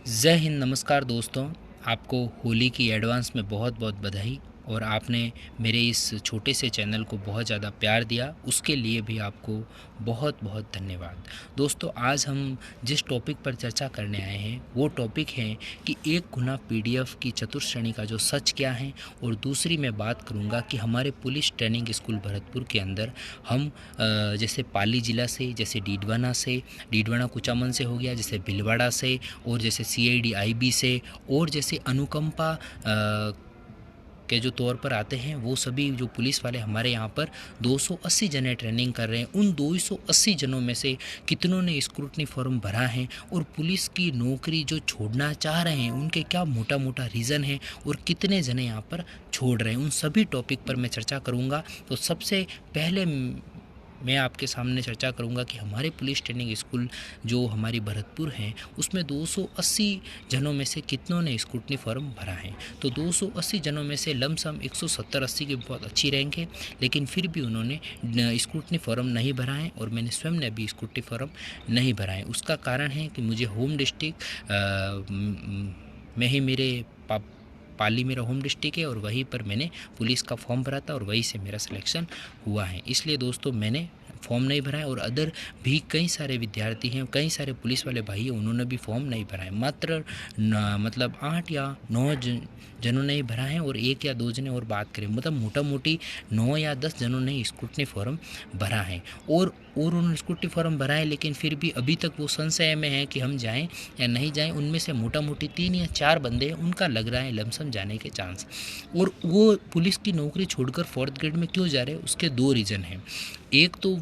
जय हिंद। नमस्कार दोस्तों, आपको होली की एडवांस में बहुत बहुत बधाई। और आपने मेरे इस छोटे से चैनल को बहुत ज़्यादा प्यार दिया, उसके लिए भी आपको बहुत बहुत धन्यवाद। दोस्तों, आज हम जिस टॉपिक पर चर्चा करने आए हैं वो टॉपिक है कि एक गुना पीडीएफ की चतुर्श्रेणी का जो सच क्या है। और दूसरी मैं बात करूंगा कि हमारे पुलिस ट्रेनिंग स्कूल भरतपुर के अंदर हम जैसे पाली ज़िला से, जैसे डीडवाना कुचामन से हो गया, जैसे भिलवाड़ा से, और जैसे सीआईडी आईबी से, और जैसे अनुकंपा के जो तौर पर आते हैं, वो सभी जो पुलिस वाले हमारे यहाँ पर 280 जने ट्रेनिंग कर रहे हैं। उन 280 जनों में से कितनों ने स्क्रूटनी फॉर्म भरा है, और पुलिस की नौकरी जो छोड़ना चाह रहे हैं उनके क्या मोटा मोटा रीज़न है, और कितने जने यहाँ पर छोड़ रहे हैं, उन सभी टॉपिक पर मैं चर्चा करूँगा। तो सबसे पहले मैं आपके सामने चर्चा करूंगा कि हमारे पुलिस ट्रेनिंग स्कूल जो हमारी भरतपुर हैं उसमें 280 जनों में से कितनों ने स्क्रूटनी फॉर्म भरा है। तो 280 जनों में से लमसम 170-80 की बहुत अच्छी रैंक है, लेकिन फिर भी उन्होंने स्क्रूटनी फॉर्म नहीं भरा है, और मैंने स्वयं ने अभी स्क्रूटनी फॉर्म नहीं भरा है। उसका कारण है कि मुझे होम डिस्ट्रिक्ट में ही पाली मेरा होम डिस्ट्रिक्ट है, और वहीं पर मैंने पुलिस का फॉर्म भरा था और वहीं से मेरा सिलेक्शन हुआ है। इसलिए दोस्तों मैंने फॉर्म नहीं भरा है, और अदर भी कई सारे विद्यार्थी हैं, कई सारे पुलिस वाले भाई हैं, उन्होंने भी फॉर्म नहीं भरा है। मात्र मतलब 8 या 9 जनों ने ही भरा है, और 1 या 2 जने और बात करें, मतलब मोटा मोटी 9 या 10 जनों ने स्क्रूटनी फॉर्म भरा है। और उन्होंने स्क्रूटनी फॉर्म भरा है, लेकिन फिर भी अभी तक वो संशय में है कि हम जाएं या नहीं जाएं। उनमें से मोटा मोटी 3 या 4 बंदे हैं, उनका लग रहा है लमसम जाने के चांस। और वो पुलिस की नौकरी छोड़कर 4th ग्रेड में क्यों जा रहे हैं, उसके 2 रीज़न हैं। एक तो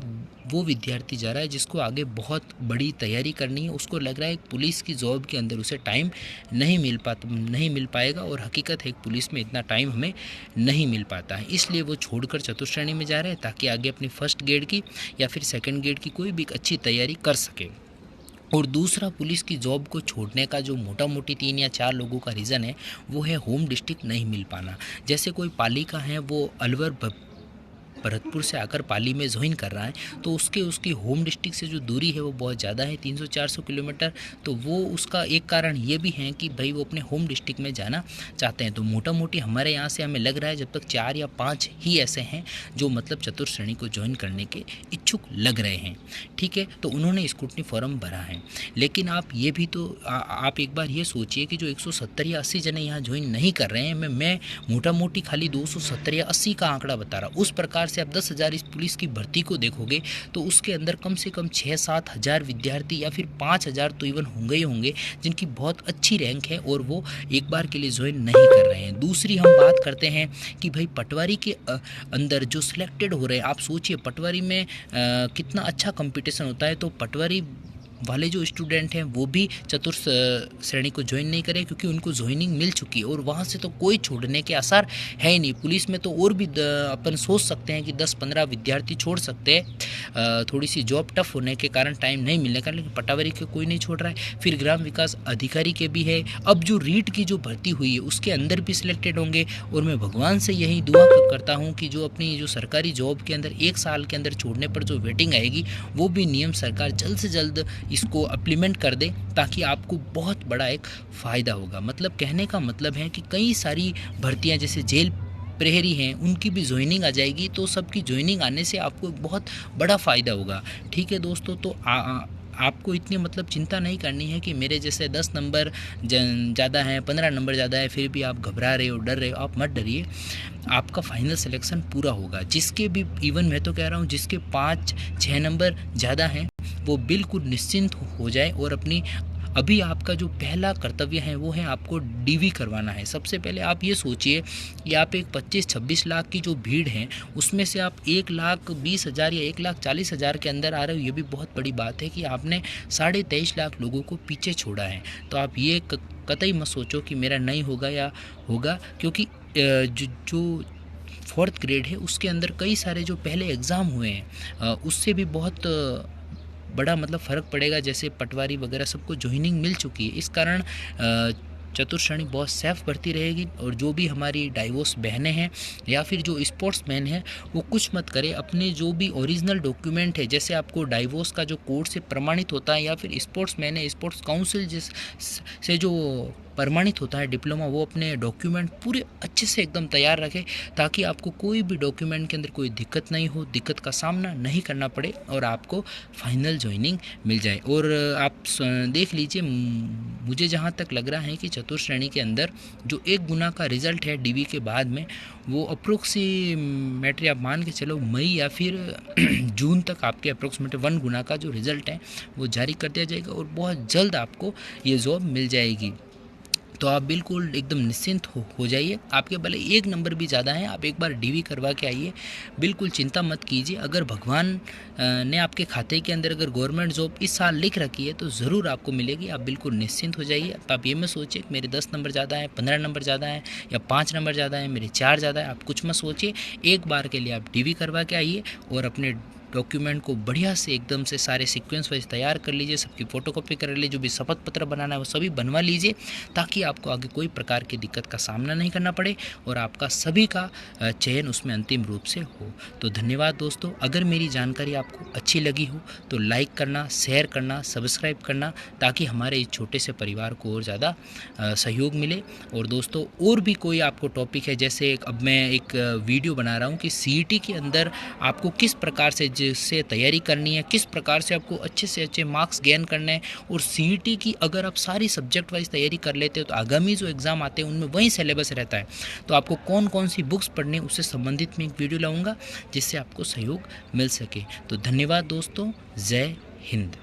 वो विद्यार्थी जा रहा है जिसको आगे बहुत बड़ी तैयारी करनी है, उसको लग रहा है पुलिस की जॉब के अंदर उसे टाइम नहीं मिल पाएगा, और हकीकत है पुलिस में इतना टाइम हमें नहीं मिल पाता है। इसलिए वो छोड़कर चतुर्श्रेणी में जा रहे हैं ताकि आगे अपनी फर्स्ट ग्रेड की या फिर सेकंड ग्रेड की कोई भी अच्छी तैयारी कर सके। और दूसरा, पुलिस की जॉब को छोड़ने का जो मोटा मोटी 3 या 4 लोगों का रीज़न है वो है होम डिस्ट्रिक्ट नहीं मिल पाना। जैसे कोई पाली का है, वो अलवर भरतपुर से आकर पाली में ज्वाइन कर रहा है, तो उसकी होम डिस्ट्रिक्ट से जो दूरी है वो बहुत ज़्यादा है, 300-400 किलोमीटर। तो वो उसका एक कारण ये भी है कि भाई वो अपने होम डिस्ट्रिक्ट में जाना चाहते हैं। तो मोटा मोटी हमारे यहाँ से हमें लग रहा है जब तक 4 या 5 ही ऐसे हैं जो मतलब चतुर्श्रेणी को ज्वाइन करने के इच्छुक लग रहे हैं। ठीक है, तो उन्होंने स्क्रूटनी फॉर्म भरा है। लेकिन आप ये भी तो आप एक बार ये सोचिए कि जो 170 या 80 जने यहाँ ज्वाइन नहीं कर रहे हैं, मैं मोटा मोटी खाली 270 या 80 का आंकड़ा बता रहा। उस प्रकार से आप 10,000 इस पुलिस की भर्ती को देखोगे तो उसके अंदर कम से कम 6-7 हज़ार विद्यार्थी या फिर 5,000 तो इवन होंगे ही होंगे जिनकी बहुत अच्छी रैंक है, और वो एक बार के लिए ज्वाइन नहीं कर रहे हैं। दूसरी हम बात करते हैं कि भाई पटवारी के अंदर जो सिलेक्टेड हो रहे हैं, आप सोचिए पटवारी में कितना अच्छा कंपटीशन होता है। तो पटवारी वाले जो स्टूडेंट हैं वो भी चतुर्थ श्रेणी को ज्वाइन नहीं करें, क्योंकि उनको ज्वाइनिंग मिल चुकी है, और वहाँ से तो कोई छोड़ने के आसार है ही नहीं। पुलिस में तो और भी अपन सोच सकते हैं कि 10-15 विद्यार्थी छोड़ सकते हैं, थोड़ी सी जॉब टफ होने के कारण, टाइम नहीं मिलने का, लेकिन पटावारी के कोई नहीं छोड़ रहा है। फिर ग्राम विकास अधिकारी के भी है। अब जो रीट की जो भर्ती हुई है उसके अंदर भी सिलेक्टेड होंगे, और मैं भगवान से यही दुआ करता हूँ कि जो अपनी जो सरकारी जॉब के अंदर 1 साल के अंदर छोड़ने पर जो वेटिंग आएगी वो भी नियम सरकार जल्द से जल्द इसको अप्लीमेंट कर दे, ताकि आपको बहुत बड़ा एक फ़ायदा होगा। मतलब कहने का मतलब है कि कई सारी भर्तियां जैसे जेल प्रहरी हैं उनकी भी ज्वाइनिंग आ जाएगी, तो सबकी ज्वाइनिंग आने से आपको बहुत बड़ा फ़ायदा होगा। ठीक है दोस्तों, तो आपको इतनी मतलब चिंता नहीं करनी है कि मेरे जैसे 10 नंबर ज़्यादा हैं, 15 नंबर ज़्यादा है, फिर भी आप घबरा रहे हो, डर रहे हो। आप मत डरिए, आपका फाइनल सिलेक्शन पूरा होगा। जिसके भी, इवन मैं तो कह रहा हूँ जिसके 5-6 नंबर ज़्यादा हैं वो बिल्कुल निश्चिंत हो जाए, और अपनी अभी आपका जो पहला कर्तव्य है वो है आपको डीवी करवाना है। सबसे पहले आप ये सोचिए कि आप एक 25-26 लाख की जो भीड़ है उसमें से आप 1,20,000 या 1,40,000 के अंदर आ रहे हो, ये भी बहुत बड़ी बात है कि आपने 23.5 लाख लोगों को पीछे छोड़ा है। तो आप ये कतई मत सोचो कि मेरा नहीं होगा या होगा, क्योंकि जो 4th ग्रेड है उसके अंदर कई सारे जो पहले एग्ज़ाम हुए हैं उससे भी बहुत बड़ा मतलब फ़र्क पड़ेगा। जैसे पटवारी वगैरह सबको ज्वाइनिंग मिल चुकी है, इस कारण चतुर्श्रेणी बहुत सेफ भर्ती रहेगी। और जो भी हमारी डाइवोर्स बहनें हैं या फिर जो स्पोर्ट्समैन हैं वो कुछ मत करें, अपने जो भी ओरिजिनल डॉक्यूमेंट है, जैसे आपको डाइवोर्स का जो कोर्ट से प्रमाणित होता है या फिर स्पोर्ट्समैन है स्पोर्ट्स काउंसिल जिस से जो प्रमाणित होता है डिप्लोमा, वो अपने डॉक्यूमेंट पूरे अच्छे से एकदम तैयार रखें ताकि आपको कोई भी डॉक्यूमेंट के अंदर कोई दिक्कत नहीं हो, दिक्कत का सामना नहीं करना पड़े और आपको फाइनल ज्वाइनिंग मिल जाए। और आप देख लीजिए, मुझे जहाँ तक लग रहा है कि चतुर्श्रेणी के अंदर जो 1 गुना का रिज़ल्ट है डीवी के बाद में, वो अप्रोक्सीमेटली आप मान के चलो मई या फिर जून तक आपके अप्रोक्सीमेटली 1 गुना का जो रिज़ल्ट है वो जारी कर दिया जाएगा और बहुत जल्द आपको ये जॉब मिल जाएगी। तो आप बिल्कुल एकदम निश्चिंत हो जाइए। आपके भले 1 नंबर भी ज़्यादा है, आप एक बार डीवी करवा के आइए, बिल्कुल चिंता मत कीजिए। अगर भगवान ने आपके खाते के अंदर अगर गवर्नमेंट जॉब इस साल लिख रखी है तो ज़रूर आपको मिलेगी। आप बिल्कुल निश्चिंत हो जाइए। आप ये मत सोचिए कि मेरे 10 नंबर ज़्यादा है, 15 नंबर ज़्यादा है या 5 नंबर ज़्यादा है, मेरे 4 ज़्यादा है, आप कुछ मत सोचिए। एक बार के लिए आप डीवी करवा के आइए और अपने डॉक्यूमेंट को बढ़िया से एकदम से सारे सीक्वेंस वाइज तैयार कर लीजिए, सबकी फ़ोटोकॉपी कर लीजिए, जो भी शपथ पत्र बनाना है वो सभी बनवा लीजिए ताकि आपको आगे कोई प्रकार की दिक्कत का सामना नहीं करना पड़े और आपका सभी का चयन उसमें अंतिम रूप से हो। तो धन्यवाद दोस्तों। अगर मेरी जानकारी आपको अच्छी लगी हो तो लाइक करना, शेयर करना, सब्सक्राइब करना ताकि हमारे इस छोटे से परिवार को और ज़्यादा सहयोग मिले। और दोस्तों और भी कोई आपको टॉपिक है, जैसे अब मैं एक वीडियो बना रहा हूँ कि सीईटी के अंदर आपको किस प्रकार से जिससे तैयारी करनी है, किस प्रकार से आपको अच्छे से अच्छे मार्क्स गेन करने हैं, और सीईटी की अगर आप सारी सब्जेक्ट वाइज तैयारी कर लेते हो तो आगामी जो एग्ज़ाम आते हैं उनमें वही सिलेबस रहता है। तो आपको कौन कौन सी बुक्स पढ़नी है उससे संबंधित मैं एक वीडियो लाऊंगा जिससे आपको सहयोग मिल सके। तो धन्यवाद दोस्तों, जय हिंद।